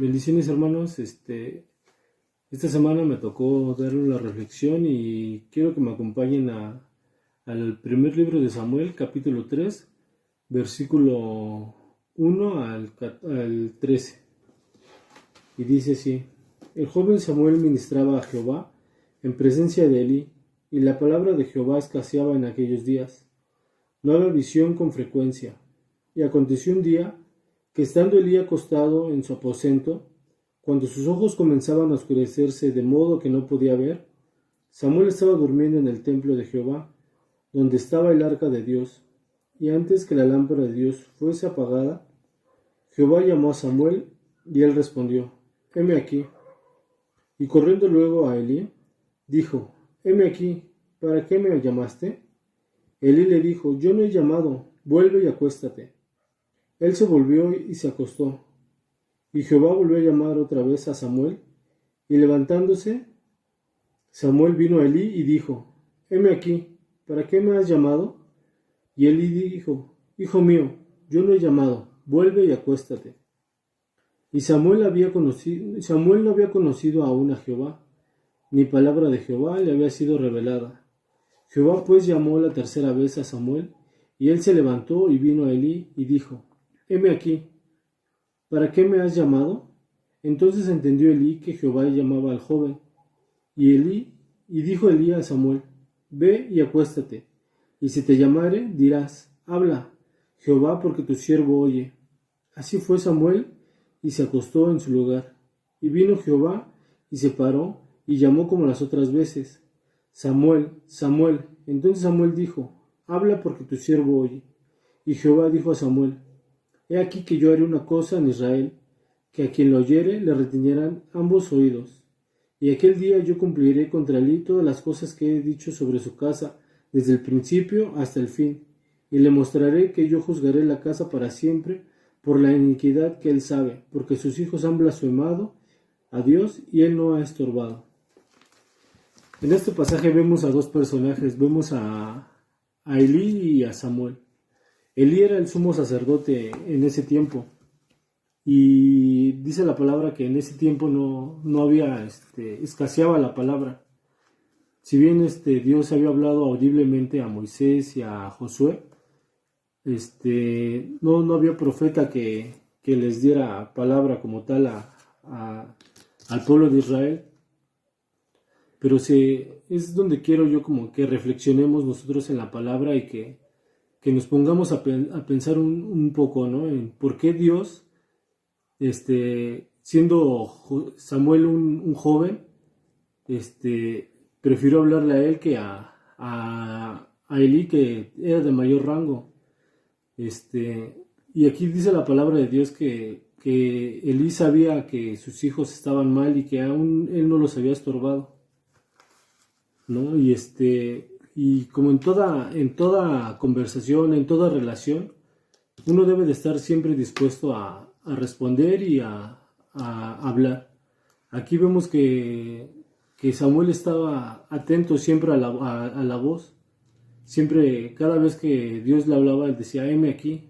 Bendiciones hermanos, esta semana me tocó dar una reflexión y quiero que me acompañen al primer libro de Samuel, capítulo 3, versículo 1 al 13. Y dice así: el joven Samuel ministraba a Jehová en presencia de Elí, y la palabra de Jehová escaseaba en aquellos días. No había visión con frecuencia. Y aconteció un día que, estando Elí acostado en su aposento, cuando sus ojos comenzaban a oscurecerse de modo que no podía ver, Samuel estaba durmiendo en el templo de Jehová, donde estaba el arca de Dios. Y antes que la lámpara de Dios fuese apagada, Jehová llamó a Samuel, y él respondió: heme aquí. Y corriendo luego a Elí, dijo: heme aquí, ¿para qué me llamaste? Elí le dijo: yo no he llamado, vuelve y acuéstate. Él se volvió y se acostó. Y Jehová volvió a llamar otra vez a Samuel, y levantándose, Samuel vino a Elí y dijo: heme aquí, ¿para qué me has llamado? Y Elí dijo: hijo mío, yo no he llamado, vuelve y acuéstate. Y Samuel no había conocido aún a Jehová, ni palabra de Jehová le había sido revelada. Jehová pues llamó la tercera vez a Samuel, y él se levantó y vino a Elí y dijo: heme aquí, ¿para qué me has llamado? Entonces entendió Elí que Jehová llamaba al joven. Y dijo Elí a Samuel: ve y acuéstate, y si te llamare, dirás: habla, Jehová, porque tu siervo oye. Así fue Samuel, y se acostó en su lugar. Y vino Jehová, y se paró, y llamó como las otras veces: Samuel, Samuel. Entonces Samuel dijo: habla, porque tu siervo oye. Y Jehová dijo a Samuel: he aquí que yo haré una cosa en Israel, que a quien lo oyere le retiñerán ambos oídos. Y aquel día yo cumpliré contra Elí todas las cosas que he dicho sobre su casa, desde el principio hasta el fin. Y le mostraré que yo juzgaré la casa para siempre por la iniquidad que él sabe, porque sus hijos han blasfemado a Dios y él no ha estorbado. En este pasaje vemos a dos personajes, vemos a Elí y a Samuel. Elí era el sumo sacerdote en ese tiempo, y dice la palabra que en ese tiempo no había, escaseaba la palabra. Si bien Dios había hablado audiblemente a Moisés y a Josué, no había profeta que les diera palabra como tal al pueblo de Israel. Pero es donde quiero yo como que reflexionemos nosotros en la palabra y que nos pongamos a pensar un poco, ¿no? En por qué Dios, siendo Samuel un joven, prefirió hablarle a él que a Elí, que era de mayor rango. Y aquí dice la palabra de Dios que Elí sabía que sus hijos estaban mal y que aún él no los había estorbado, ¿no? Y como en toda conversación, en toda relación, uno debe de estar siempre dispuesto a responder y a hablar. Aquí vemos que Samuel estaba atento siempre a la voz. Siempre, cada vez que Dios le hablaba, él decía: heme aquí.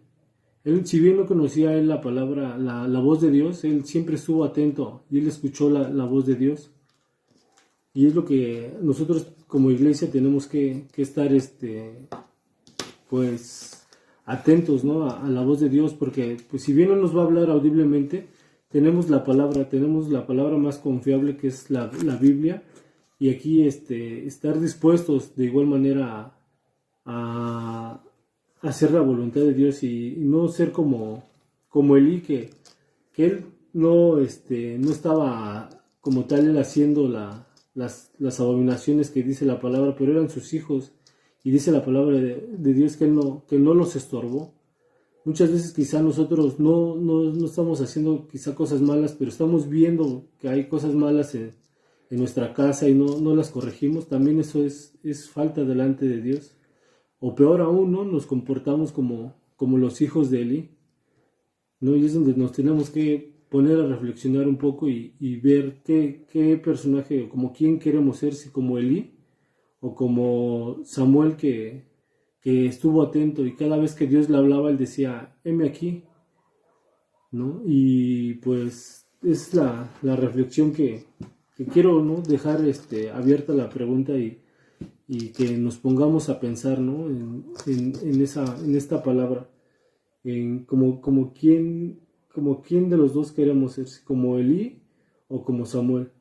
Él, si bien no conocía él la palabra, la voz de Dios, él siempre estuvo atento y él escuchó la voz de Dios. Y es lo que nosotros como iglesia tenemos que estar pues atentos, ¿no? a la voz de Dios, porque pues si bien no nos va a hablar audiblemente, tenemos la palabra más confiable, que es la Biblia, y aquí estar dispuestos de igual manera a hacer la voluntad de Dios y no ser como Elí, que él no estaba como tal él haciendo las abominaciones que dice la palabra, pero eran sus hijos, y dice la palabra de Dios que él no los estorbó. Muchas veces quizá nosotros no estamos haciendo quizá cosas malas, pero estamos viendo que hay cosas malas en nuestra casa y no las corregimos. También eso es falta delante de Dios. O peor aún, ¿no? Nos comportamos como los hijos de Elí, ¿no? Y es donde nos tenemos que poner a reflexionar un poco y ver qué personaje, como quién queremos ser, si como Elí o como Samuel, que estuvo atento y cada vez que Dios le hablaba, él decía: heme aquí, ¿no? Y pues es la reflexión que quiero, ¿no? Dejar abierta la pregunta y que nos pongamos a pensar, ¿no? En esta palabra, en como quién de los dos queremos ser, como Elí o como Samuel.